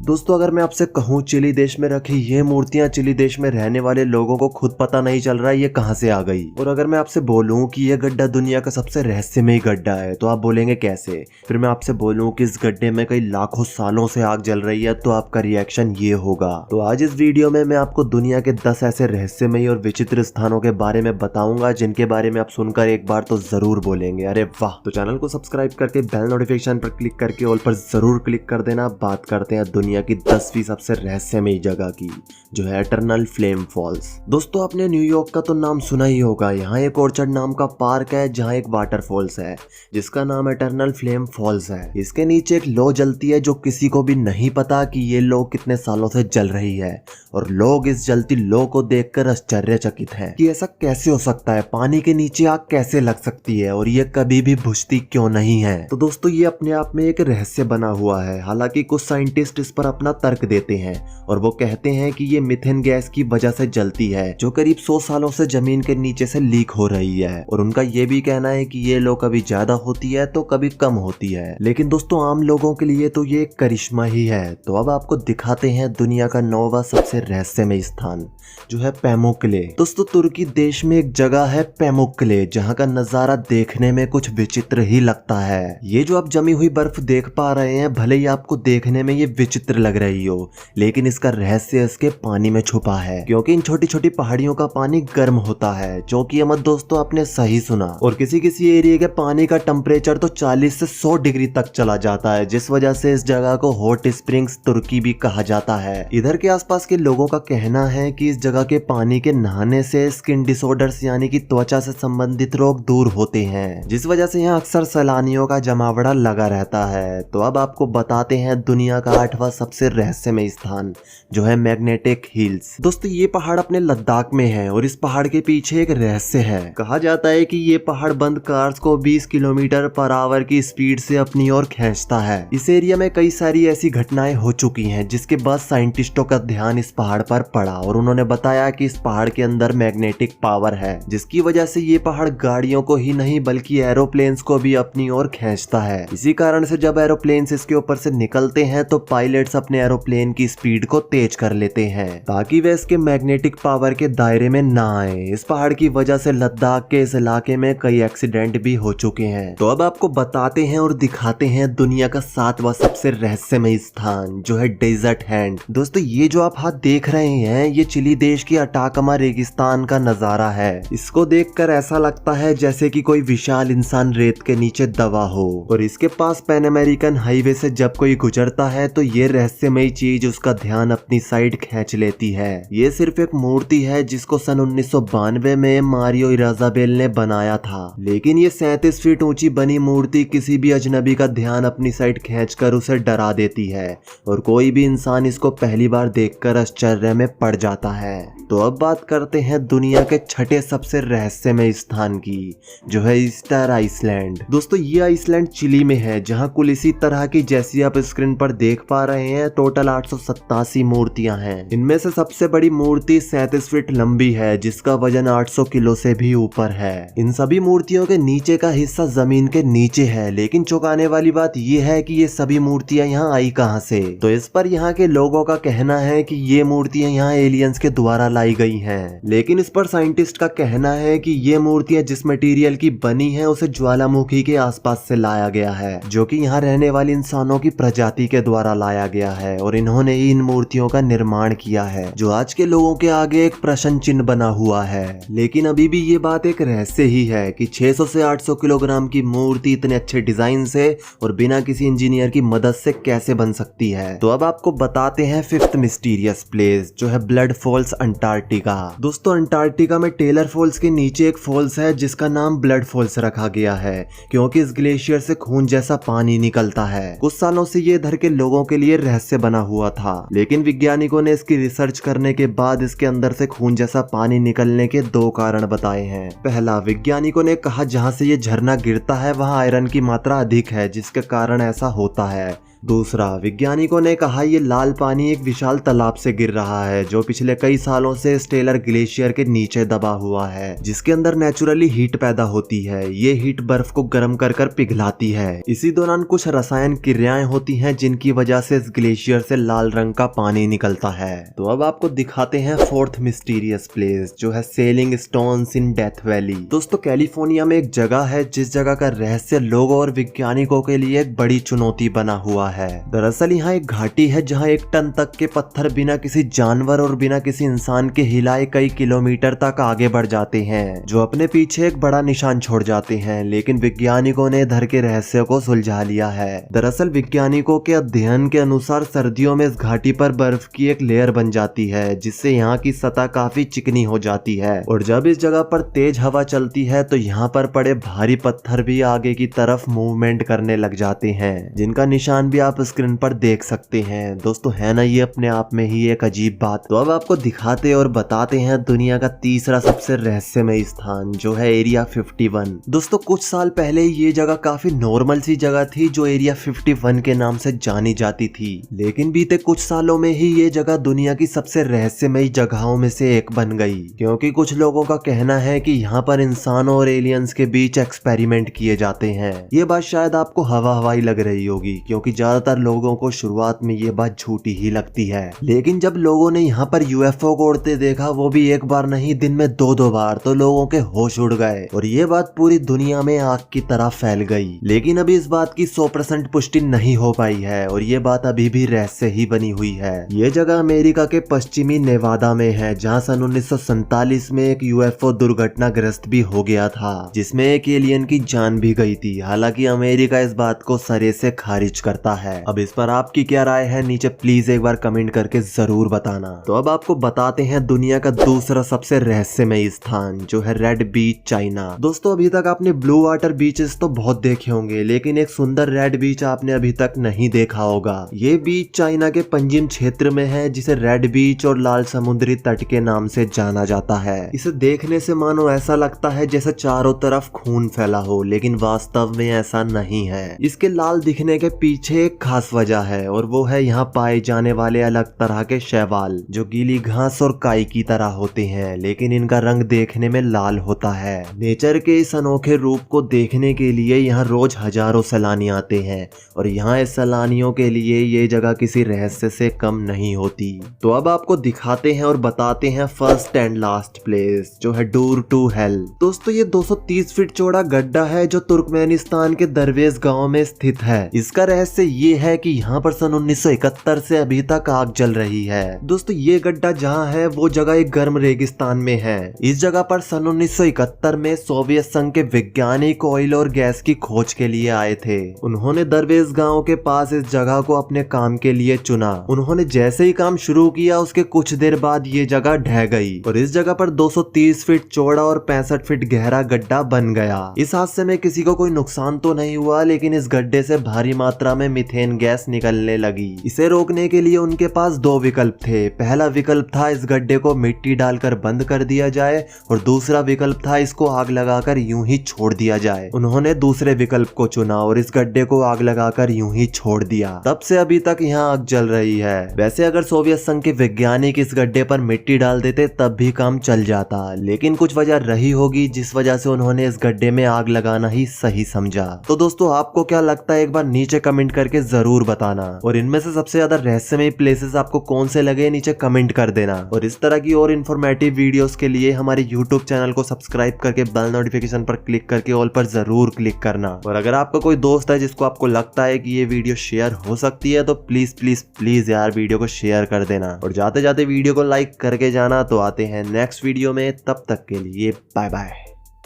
दोस्तों अगर मैं आपसे कहूँ चिली देश में रखी ये मूर्तियां चिली देश में रहने वाले लोगों को खुद पता नहीं चल रहा है ये कहां से आ गई। और अगर मैं आपसे बोलूं कि ये गड्ढा दुनिया का सबसे रहस्यमयी गड्ढा है तो आप बोलेंगे कैसे। फिर मैं आपसे बोलूं कि इस गड्ढे में कई लाखों सालों से आग जल रही है तो आपका रिएक्शन ये होगा। तो आज इस वीडियो में मैं आपको दुनिया के 10 ऐसे रहस्यमयी और विचित्र स्थानों के बारे में बताऊंगा जिनके बारे में आप सुनकर एक बार तो जरूर बोलेंगे अरे वाह। तो चैनल को सब्सक्राइब करके बेल नोटिफिकेशन पर क्लिक करके ऑल पर जरूर क्लिक कर देना। बात करते हैं दुनिया की 10वीं सबसे रहस्यमयी जगह की जो है इटरनल फ्लेम फॉल्स। दोस्तों आपने न्यूयॉर्क का तो नाम सुना ही होगा। यहाँ एक ऑर्चर्ड नाम का पार्क है जहाँ एक वाटरफॉल्स है जिसका नाम इटरनल फ्लेम फॉल्स है। इसके नीचे एक लौ जलती है जो किसी को भी नहीं पता कि ये लौ कितने सालों से जल रही है और लोग इस जलती लौ को देखकर आश्चर्यचकित हैं कि ऐसा कैसे हो सकता है, पानी के नीचे आग कैसे लग सकती है और ये कभी भी बुझती क्यों नहीं है। तो दोस्तों ये अपने आप में एक रहस्य बना हुआ है। हालांकि कुछ साइंटिस्ट इस पर अपना तर्क देते हैं और वो कहते हैं कि ये मीथेन गैस की वजह से जलती है जो करीब 100 सालों से जमीन के नीचे से लीक हो रही है। और उनका ये भी कहना है कि ये लौ कभी ज्यादा होती है तो कभी कम होती है। लेकिन दोस्तों आम लोगों के लिए तो ये एक करिश्मा ही है। तो अब आपको दिखाते हैं दुनिया का 9वां सबसे रहस्यमय स्थान जो है पैमुक्ले। दोस्तों तुर्की देश में एक जगह है पैमुक्ले जहाँ का नजारा देखने में कुछ विचित्र ही लगता है। ये जो आप जमी हुई बर्फ देख पा रहे हैं भले ही आपको देखने में ये विचित्र लग रही हो लेकिन इसका रहस्य इसके पानी में छुपा है क्योंकि इन छोटी छोटी पहाड़ियों का पानी गर्म होता है जो कि मत दोस्तों आपने सही सुना। और किसी किसी एरिया के पानी का टेम्परेचर तो 40 से 100 डिग्री तक चला जाता है जिस वजह से इस जगह को हॉट स्प्रिंग्स तुर्की भी कहा जाता है। इधर के आसपास के लोगों का कहना है कि इस जगह के पानी के नहाने से स्किन डिसऑर्डर्स यानी कि त्वचा से संबंधित रोग दूर होते हैं जिस वजह से यहाँ अक्सर सैलानियों का जमावड़ा लगा रहता है। तो अब आपको बताते हैं दुनिया का 8वां सबसे रहस्यमय स्थान जो है मैग्नेटिक हिल्स। दोस्तों ये पहाड़ अपने लद्दाख में है और इस पहाड़ के पीछे एक रहस्य है। कहा जाता है कि ये पहाड़ बंद कार्स को 20 किलोमीटर पर आवर की स्पीड से अपनी ओर खींचता है। इस एरिया में कई सारी ऐसी घटनाएं हो चुकी हैं जिसके बाद साइंटिस्टों का ध्यान इस पहाड़ पर पड़ा और उन्होंने बताया कि इस पहाड़ के अंदर मैग्नेटिक पावर है जिसकी वजह से ये पहाड़ गाड़ियों को ही नहीं बल्कि एरोप्लेन्स को भी अपनी ओर खींचता है। इसी कारण से जब एरोप्लेन्स इसके ऊपर से निकलते हैं तो पायलट्स अपने एरोप्लेन की स्पीड को तेज कर लेते हैं ताकि वे इसके मैग्नेटिक पावर के दायरे में ना आए। इस पहाड़ की वजह से लद्दाख के इस इलाके में कई एक्सीडेंट भी हो चुके हैं। तो अब आपको बताते हैं और दिखाते हैं दुनिया का 7वां सबसे रहस्यमय स्थान जो है डेजर्ट हैंड। दोस्तों ये जो आप हाथ देख रहे हैं ये चिली देश की अटाकामा रेगिस्तान का नजारा है। इसको देखकर ऐसा लगता है जैसे कि कोई विशाल इंसान रेत के नीचे दबा हो और इसके पास पैन अमेरिकन हाईवे से जब कोई गुजरता है तो ये रहस्यमयी चीज उसका ध्यान अपनी साइड खींच लेती है। ये सिर्फ एक मूर्ति है जिसको सन 1992 में मारियो इराजाबेल ने बनाया था लेकिन ये 37 फीट ऊंची बनी मूर्ति किसी भी अजनबी का ध्यान अपनी साइड खींचकर उसे डरा देती है और कोई भी इंसान इसको पहली बार देखकर आश्चर्य में पड़ जाता है। तो अब बात करते हैं दुनिया के 6ठे सबसे रहस्यमय स्थान की जो है ईस्टर आइसलैंड। दोस्तों ये आइसलैंड चिली में है जहाँ कुल इसी तरह की जैसी आप स्क्रीन पर देख पा रहे हैं टोटल 887 मूर्तियां हैं। इनमें से सबसे बड़ी मूर्ति 37 फीट लंबी है जिसका वजन 800 किलो से भी ऊपर है। इन सभी मूर्तियों के नीचे का हिस्सा जमीन के नीचे है लेकिन चौंकाने वाली बात यह है कि ये सभी मूर्तियां यहाँ आई कहां से। तो इस पर यहाँ के लोगों का कहना है कि ये मूर्तियां यहाँ एलियंस के द्वारा लाई गई हैं। लेकिन इस पर साइंटिस्ट का कहना है कि ये मूर्तियां जिस मटेरियल की बनी है उसे ज्वालामुखी के आसपास से लाया गया है जो कि यहाँ रहने वाले इंसानों की प्रजाति के द्वारा लाया गया है और इन्होंने ही इन मूर्तियों का निर्माण किया है जो आज के लोगों के आगे एक प्रश्न चिन्ह बना हुआ है। लेकिन अभी भी ये बात एक रहस्य ही है कि 600 से 800 किलोग्राम की मूर्ति इतने अच्छे डिजाइन से और बिना किसी इंजीनियर की मदद से कैसे बन सकती है। तो अब आपको बताते हैं 5th मिस्टीरियस प्लेस जो है ब्लड फॉल्स अंटार्कटिका। दोस्तों अंटार्कटिका में टेलर फॉल्स के नीचे एक फॉल्स है जिसका नाम ब्लड फॉल्स रखा गया है क्योंकि इस ग्लेशियर से खून जैसा पानी निकलता है। कुछ सालों से ये इधर के लोगों के लिए रहस्य बना हुआ था लेकिन वैज्ञानिकों ने इसकी रिसर्च करने के बाद इसके अंदर से खून जैसा पानी निकलने के 2 कारण बताए हैं। पहला, वैज्ञानिकों ने कहा जहां से ये झरना गिरता है वहां आयरन की मात्रा अधिक है जिसके कारण ऐसा होता है दूसरा, वैज्ञानिकों ने कहा ये लाल पानी एक विशाल तालाब से गिर रहा है जो पिछले कई सालों से स्टेलर ग्लेशियर के नीचे दबा हुआ है, जिसके अंदर नेचुरली हीट पैदा होती है। ये हीट बर्फ को गर्म कर कर पिघलाती है। इसी दौरान कुछ रसायन क्रियाएं होती हैं जिनकी वजह से इस ग्लेशियर से लाल रंग का पानी निकलता है। तो अब आपको दिखाते हैं फोर्थ मिस्टीरियस प्लेस, जो है selling stones in death valley. दोस्तों, कैलिफोर्निया में एक जगह है जिस जगह का रहस्य लोगों और वैज्ञानिकों के लिए एक बड़ी चुनौती बना हुआ है। दरअसल यहाँ एक घाटी है जहाँ 1 टन तक के पत्थर बिना किसी जानवर और बिना किसी इंसान के हिलाए कई किलोमीटर तक आगे बढ़ जाते हैं, जो अपने पीछे एक बड़ा निशान छोड़ जाते हैं। लेकिन वैज्ञानिकों ने इधर के रहस्य को सुलझा लिया है। दरअसल वैज्ञानिकों के अध्ययन के अनुसार सर्दियों में इस घाटी पर बर्फ की एक लेयर बन जाती है, जिससे यहाँ की सतह काफी चिकनी हो जाती है। और जब इस जगह पर तेज हवा चलती है तो यहाँ पर पड़े भारी पत्थर भी आगे की तरफ मूवमेंट करने लग जाते हैं, जिनका निशान भी आप स्क्रीन पर देख सकते हैं। दोस्तों, है ना ये अपने आप में ही एक अजीब बात। तो अब आपको दिखाते और बताते हैं दुनिया का तीसरा सबसे रहस्यमय स्थान, जो है एरिया 51। दोस्तों, कुछ साल पहले ये जगह काफी नॉर्मल सी जगह थी जो एरिया 51 के नाम से जानी जाती थी, लेकिन बीते कुछ सालों में ही ये जगह दुनिया की सबसे रहस्यमय जगहों में से एक बन गई, क्योंकि कुछ लोगों का कहना है कि यहाँ पर इंसानों और एलियंस के बीच एक्सपेरिमेंट किए जाते हैं। ये बात शायद आपको हवाई लग रही होगी, क्योंकि ज्यादातर लोगों को शुरुआत में ये बात झूठी ही लगती है। लेकिन जब लोगों ने यहाँ पर यूएफओ को उड़ते देखा, वो भी एक बार नहीं, दिन में 2-2 बार, तो लोगों के होश उड़ गए और ये बात पूरी दुनिया में आग की तरह फैल गई। लेकिन अभी इस बात की 100% पुष्टि नहीं हो पाई है और ये बात अभी भी रहस्य ही बनी हुई है। ये जगह अमेरिका के पश्चिमी नेवादा में है, जहाँ सन 1947 में एक यूएफओ दुर्घटनाग्रस्त भी हो गया था, जिसमें एक एलियन की जान भी गई थी। हालांकि अमेरिका इस बात को सरे से खारिज करता है। अब इस पर आपकी क्या राय है, नीचे प्लीज एक बार कमेंट करके जरूर बताना। तो अब आपको बताते हैं दुनिया का दूसरा सबसे रहस्यमय स्थान, जो है रेड बीच, चाइना। दोस्तों, अभी तक आपने ब्लू वाटर बीचेस तो बहुत देखे होंगे, लेकिन एक सुंदर रेड बीच आपने अभी तक नहीं देखा होगा। ये बीच चाइना के पंजिम क्षेत्र में है, जिसे रेड बीच और लाल समुद्री तट के नाम से जाना जाता है। इसे देखने से मानो ऐसा लगता है जैसे चारों तरफ खून फैला हो, लेकिन वास्तव में ऐसा नहीं है। इसके लाल दिखने के पीछे एक खास वजह है, और वो है यहाँ पाए जाने वाले अलग तरह के शैवाल, जो गीली घास और काई की तरह होते हैं, लेकिन इनका रंग देखने में लाल होता है। नेचर के इस अनोखे रूप को देखने के लिए यहाँ रोज हजारों सैलानी आते हैं, और यहाँ इस सैलानियों के लिए ये जगह किसी रहस्य से कम नहीं होती। तो अब आपको दिखाते हैं और बताते हैं फर्स्ट एंड लास्ट प्लेस, जो है डोर टू हेल। दोस्तों, ये 230 फीट चौड़ा गड्ढा है जो तुर्कमेनिस्तान के दरवेज गांव में स्थित है। इसका रहस्य ये है कि यहाँ पर सन 1971 से अभी तक आग जल रही है। दोस्तों, ये गड्ढा जहाँ है वो जगह एक गर्म रेगिस्तान में है। इस जगह पर सन 1971 में सोवियत संघ के वैज्ञानिक ऑयल और गैस की खोज के लिए आए थे। उन्होंने दरवेज गांव के पास इस जगह को अपने काम के लिए चुना। उन्होंने जैसे ही काम शुरू किया, उसके कुछ देर बाद ये जगह ढह गई और इस जगह पर 230 फीट चौड़ा और 65 फीट गहरा गड्ढा बन गया। इस हादसे में किसी को कोई नुकसान तो नहीं हुआ, लेकिन इस गड्ढे से भारी मात्रा में मीथेन गैस निकलने लगी। इसे रोकने के लिए उनके पास 2 विकल्प थे। पहला विकल्प था इस गड्ढे को मिट्टी डालकर बंद कर दिया जाए, और दूसरा विकल्प था इसको आग लगाकर यूं ही छोड़ दिया जाए। उन्होंने दूसरे विकल्प को चुना और इस गड्ढे को आग लगाकर यूं ही छोड़ दिया। तब से अभी तक यहाँ आग जल रही है। वैसे अगर सोवियत संघ के वैज्ञानिक इस गड्ढे पर मिट्टी डाल देते तब भी काम चल जाता, लेकिन कुछ वजह रही होगी जिस वजह से उन्होंने इस गड्ढे में आग लगाना ही सही समझा। तो दोस्तों, आपको क्या लगता है, एक बार नीचे कमेंट करके जरूर बताना, और इनमें से सबसे ज्यादा रहस्यमय प्लेसेस आपको कौन से लगे नीचे कमेंट कर देना। और इस तरह की और इन्फॉर्मेटिव वीडियोस के लिए हमारे यूट्यूब चैनल को सब्सक्राइब करके बेल नोटिफिकेशन पर क्लिक करके ऑल पर जरूर क्लिक करना। और अगर आपका कोई दोस्त है जिसको आपको लगता है कि ये वीडियो शेयर हो सकती है, तो प्लीज प्लीज प्लीज यार वीडियो को शेयर कर देना, और जाते जाते वीडियो को लाइक करके जाना। तो आते हैं नेक्स्ट वीडियो में, तब तक के लिए बाय बाय।